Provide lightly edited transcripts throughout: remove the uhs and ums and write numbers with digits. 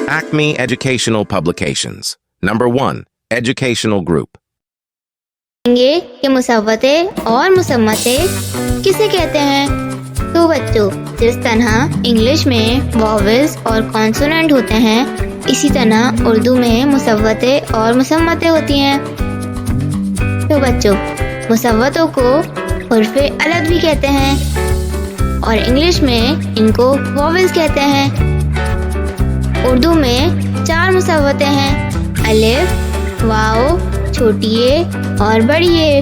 Acme Educational Publications. Number 1. Educational Group. कहेंगे कि मुसव्वतें और मुसम्मतें किसे कहते हैं। तो बच्चों, जिस तरह इंग्लिश में वॉवेल्स और कॉन्सोनेंट होते हैं, इसी तरह उर्दू में मुसव्वतें और मुसम्मतें होती हैं। तो बच्चों, मुसव्वतों को हुर्फ़े अलग भी कहते हैं और इंग्लिश में इनको वॉवेल्स कहते हैं। उर्दू में 4 मुसव्वतें हैं, अलिफ, वाओ, छोटी ए और बड़ी ए।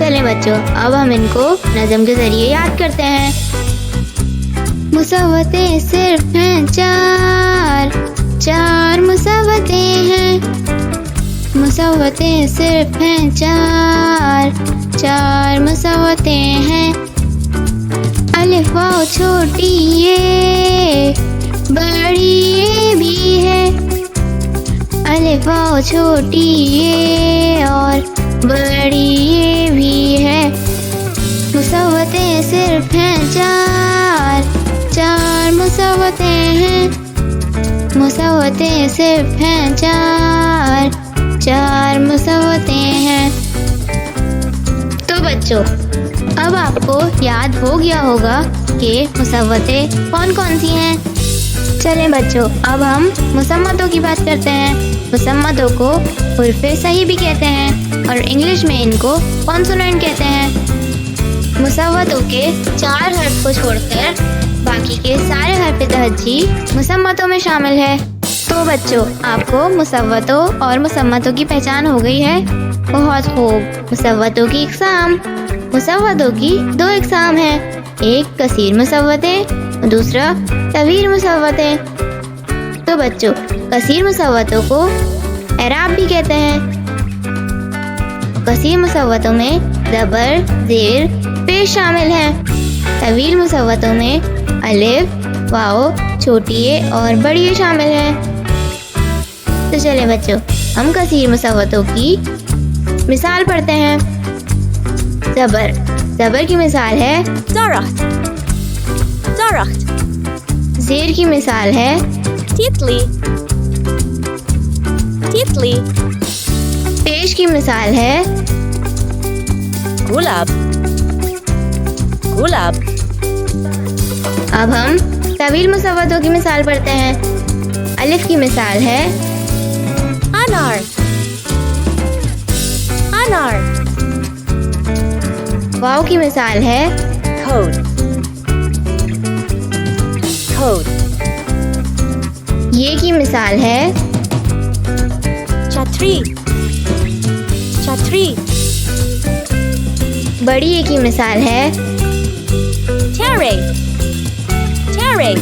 चलें बच्चों, अब हम इनको नज़म के ज़रिए याद करते हैं। मुसव्वतें सिर्फ हैं 4 मुसव्वतें हैं। मुसव्वतें सिर्फ हैं 4 मुसव्वतें हैं। अलिफ वाओ छोटी ए बड़ी ए भी है। अलिफ वाओ छोटी ए और बड़ी ए भी है। मुसव्वतें सिर्फ हैं 4 मुसव्वतें हैं। मुसव्वतें सिर्फ हैं 4 मुसव्वतें हैं। तो बच्चों, अब आपको याद हो गया होगा कि मुसव्वतें कौन कौन सी हैं। चलें बच्चों, अब हम मुसम्मतों की बात करते हैं। मुसम्मतों को हुर्फ़े सही भी कहते हैं और इंग्लिश में इनको कॉन्सोनेंट कहते हैं। मुसव्वतों के 4 हर्फ को छोड़कर बाकी के सारे हर्फ़ तहज्जी मुसम्मतों में शामिल है। तो बच्चों, आपको मुसव्वतों और मुसम्मतों की पहचान हो गई है। बहुत खूब। मुसव्वतों की इक़साम। मुसव्वतों की 2 इक़साम हैं, एक कसीर मुसव्वतें, दूसरा तवील मुसव्वतें। तो बच्चों, कसीर मुसव्वतों को एराब भी कहते हैं। कसीर मुसव्वतों में ज़बर, ज़ेर, पेश शामिल हैं। तवील मुसव्वतों में अलिफ, वाओ, छोटी ए और बड़ी ए शामिल हैं। तो चले बच्चों, हम कसीर मुसव्वतों की मिसाल पढ़ते हैं। ज़बर की मिसाल है ज़रख्त, ज़ेर की मिसाल है तितली, पेश की मिसाल है गुलाब। अब हम तवील मुसव्वतों की मिसाल पढ़ते हैं। अलिफ की मिसाल है अनार, वाव की मिसाल है कोट, ये की मिसाल है छतरी, बड़ी ए की मिसाल है टेरे।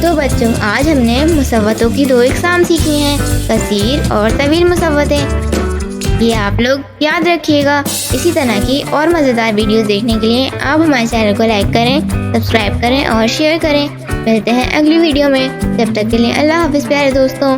तो बच्चों, आज हमने मुसव्वतों की 2 इक़साम सीखी हैं, कसीर और तवील मुसव्वतें। ये आप लोग याद रखिएगा। इसी तरह की और मज़ेदार वीडियोस देखने के लिए आप हमारे चैनल को लाइक करें, सब्सक्राइब करें और शेयर करें। मिलते हैं अगली वीडियो में। जब तक के लिए अल्लाह हाफ़िज़ प्यारे दोस्तों।